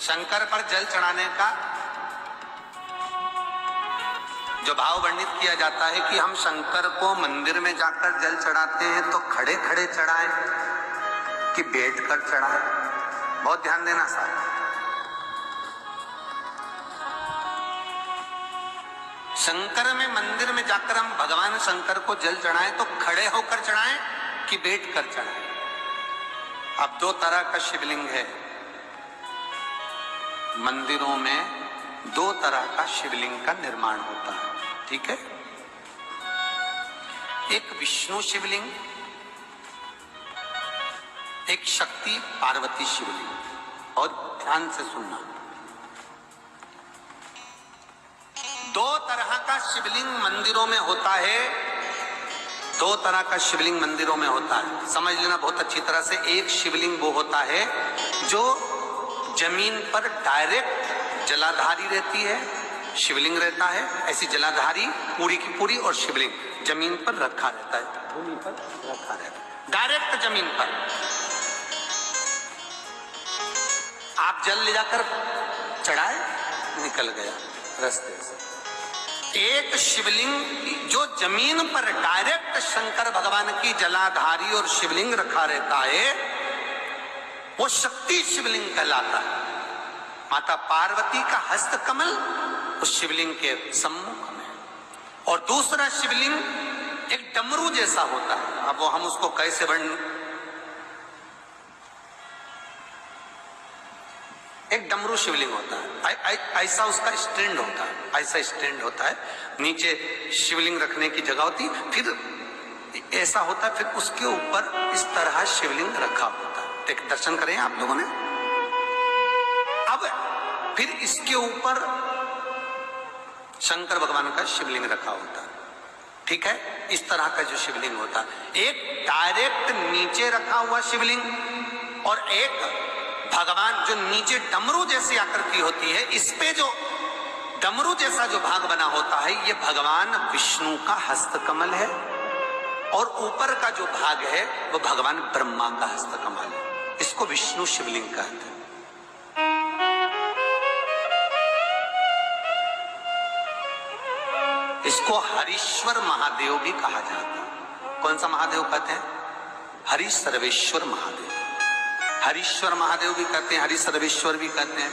शंकर पर जल चढ़ाने का जो भाव वर्णित किया जाता है कि हम शंकर को मंदिर में जाकर जल चढ़ाते हैं तो खड़े खड़े चढ़ाएं कि बैठकर चढ़ाएं। बहुत ध्यान देना साहब। शंकर में मंदिर में जाकर हम भगवान शंकर को जल चढ़ाएं तो खड़े होकर चढ़ाएं कि बैठकर चढ़ाएं। अब दो तरह का शिवलिंग है मंदिरों में, दो तरह का शिवलिंग का निर्माण होता है, ठीक है। एक विष्णु शिवलिंग, एक शक्ति पार्वती शिवलिंग। और ध्यान से सुनना, दो तरह का शिवलिंग मंदिरों में होता है, दो तरह का शिवलिंग मंदिरों में होता है, समझ लेना बहुत अच्छी तरह से। एक शिवलिंग वो होता है जो जमीन पर डायरेक्ट जलाधारी रहती है, शिवलिंग रहता है, ऐसी जलाधारी पूरी की पूरी, और शिवलिंग जमीन पर रखा रहता है, भूमि पर रखा रहता है, डायरेक्ट जमीन पर। आप जल ले जाकर चढ़ाए, निकल गया रास्ते से। एक शिवलिंग जो जमीन पर डायरेक्ट शंकर भगवान की जलाधारी और शिवलिंग रखा रहता है वो शक्ति शिवलिंग कहलाता है। माता पार्वती का हस्त कमल उस शिवलिंग के सम्मुख में, और दूसरा शिवलिंग एक डमरू जैसा होता है। अब वो हम उसको कैसे वर्णन, एक डमरू शिवलिंग होता है, ऐसा उसका स्टैंड होता है, ऐसा स्टैंड होता है, नीचे शिवलिंग रखने की जगह होती, फिर ऐसा होता है, फिर उसके ऊपर इस तरह शिवलिंग रखा होता है। एक दर्शन करें आप लोगों ने। अब फिर इसके ऊपर शंकर भगवान का शिवलिंग रखा होता है, ठीक है। इस तरह का जो शिवलिंग होता है, एक डायरेक्ट नीचे रखा हुआ शिवलिंग और एक भगवान जो नीचे डमरू जैसी आकृति होती है, इस पे जो डमरू जैसा जो भाग बना होता है ये भगवान विष्णु का हस्तकमल है, और ऊपर का जो भाग है वो भगवान ब्रह्मा का हस्तकमल है। इसको विष्णु शिवलिंग कहते हैं। इसको हरीश्वर महादेव भी कहा जाता है। कौन सा महादेव कहते हैं? हरि सर्वेश्वर महादेव। हरीश्वर महादेव भी कहते हैं, हरि सर्वेश्वर भी कहते हैं।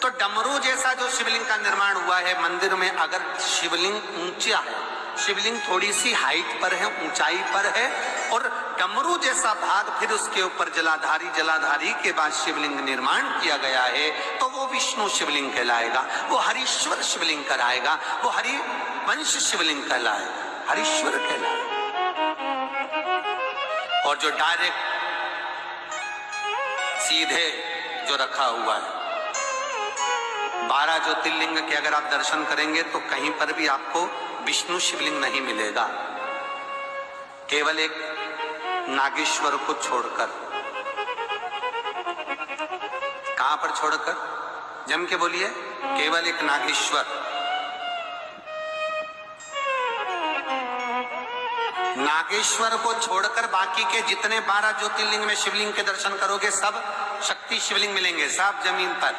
तो डमरू जैसा जो शिवलिंग का निर्माण हुआ है मंदिर में, अगर शिवलिंग ऊंचा है, शिवलिंग थोड़ी सी हाइट पर है, ऊंचाई पर है, और डमरू जैसा भाग फिर उसके ऊपर जलाधारी के बाद शिवलिंग निर्माण किया गया है, तो वो विष्णु शिवलिंग कहलाएगा, वो हरीश्वर शिवलिंग कहलाएगा, वो हरिवंश शिवलिंग कहलाएगा, हरीश्वर कहलाएगा। और जो डायरेक्ट सीधे जो रखा हुआ है, 12 ज्योतिर्लिंग के अगर आप दर्शन करेंगे तो कहीं पर भी आपको विष्णु शिवलिंग नहीं मिलेगा, केवल एक नागेश्वर को छोड़कर। कहां पर छोड़कर? जम के बोलिए, केवल एक नागेश्वर। नागेश्वर को छोड़कर बाकी के जितने 12 ज्योतिर्लिंग में शिवलिंग के दर्शन करोगे सब शक्ति शिवलिंग मिलेंगे, सब जमीन पर।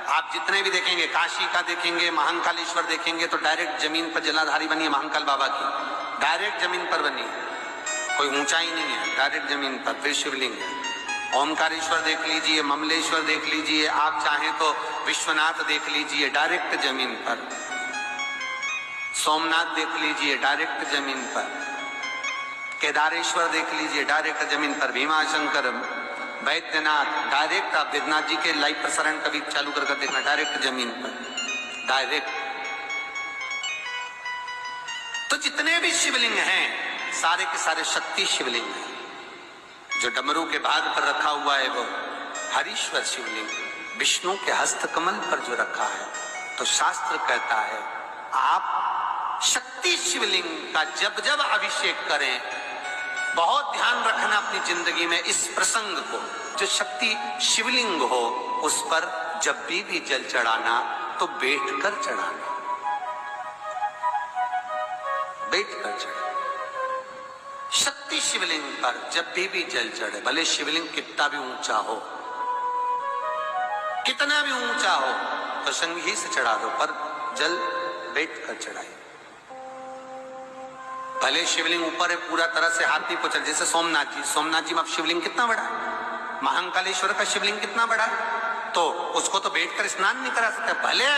आप जितने भी देखेंगे, काशी का देखेंगे, महाकालेश्वर देखेंगे तो डायरेक्ट जमीन पर जलाधारी बनी है, महाकाल बाबा की डायरेक्ट जमीन पर बनी है, कोई ऊंचाई नहीं है, डायरेक्ट जमीन पर फिर शिवलिंग है। ओमकारेश्वर देख लीजिए, ममलेश्वर देख लीजिए, आप चाहें तो विश्वनाथ देख लीजिए, डायरेक्ट जमीन पर। सोमनाथ देख लीजिए, डायरेक्ट जमीन पर। केदारेश्वर देख लीजिए, डायरेक्ट जमीन पर। भीमाशंकर, वैद्यनाथ, डायरेक्ट। आप वेदनाथ जी के लाइव प्रसारण कभी चालू कर देखना, डायरेक्ट जमीन पर, डायरेक्ट। तो जितने भी शिवलिंग हैं सारे के सारे शक्ति शिवलिंग हैं। जो डमरू के भाग पर रखा हुआ है वो हरीश्वर शिवलिंग, विष्णु के हस्तकमल पर जो रखा है, तो शास्त्र कहता है आप शक्ति शिवलिंग का जब जब अभिषेक करें, बहुत ध्यान रखना अपनी जिंदगी में इस प्रसंग को, जो शक्ति शिवलिंग हो उस पर जब भी जल चढ़ाना तो बैठकर चढ़ाना, बैठकर चढ़ाना। शक्ति शिवलिंग पर जब भी जल चढ़े, भले शिवलिंग कितना भी ऊंचा हो, कितना भी ऊंचा हो तो शंख ही से चढ़ा दो, पर जल बैठ कर चढ़ाइए। भले शिवलिंग ऊपर है, पूरा तरह से हाथ नहीं पहुंचा, जैसे सोमनाथ जी में अब शिवलिंग कितना बड़ा है, महाकालेश्वर का शिवलिंग कितना बड़ा है, तो उसको तो बैठकर स्नान नहीं करा सकते। भले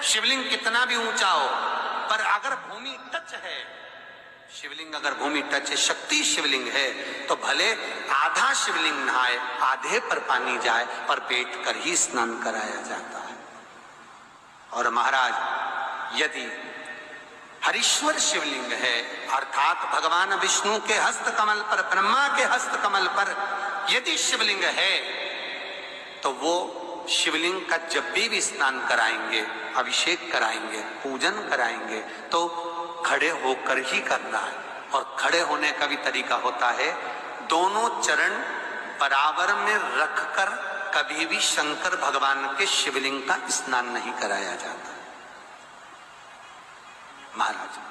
शिवलिंग कितना भी ऊंचा हो, पर अगर भूमि टच है, शिवलिंग अगर भूमि टच है, शक्ति शिवलिंग है, तो भले आधा शिवलिंग नहाए, आधे पर पानी जाए, पर बैठकर ही स्नान कराया जाता है। और महाराज यदि हरीश्वर शिवलिंग है, अर्थात भगवान विष्णु के हस्त कमल पर, ब्रह्मा के हस्त कमल पर यदि शिवलिंग है, तो वो शिवलिंग का जब भी स्नान कराएंगे, अभिषेक कराएंगे, पूजन कराएंगे, तो खड़े होकर ही करना है। और खड़े होने का भी तरीका होता है, दोनों चरण बराबर में रखकर कभी भी शंकर भगवान के शिवलिंग का स्नान नहीं कराया जाता। महाराज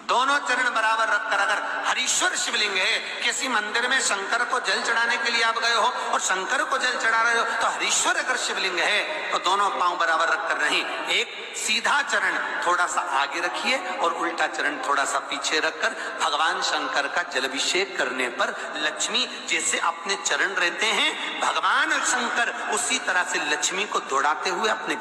दोनों चरण बराबर रखकर, अगर हरीश्वर शिवलिंग है, किसी मंदिर में शंकर को जल चढ़ाने के लिए आप गए हो और शंकर को जल चढ़ा रहे हो, तो हरीश्वर अगर शिवलिंग है तो दोनों पांव बराबर रखकर नहीं, एक सीधा चरण थोड़ा सा आगे रखिए और उल्टा चरण थोड़ा सा पीछे रखकर भगवान शंकर का जलाभिषेक करने पर लक्ष्मी जैसे अपने चरण रहते हैं, भगवान शंकर उसी तरह से लक्ष्मी को दौड़ाते हुए अपने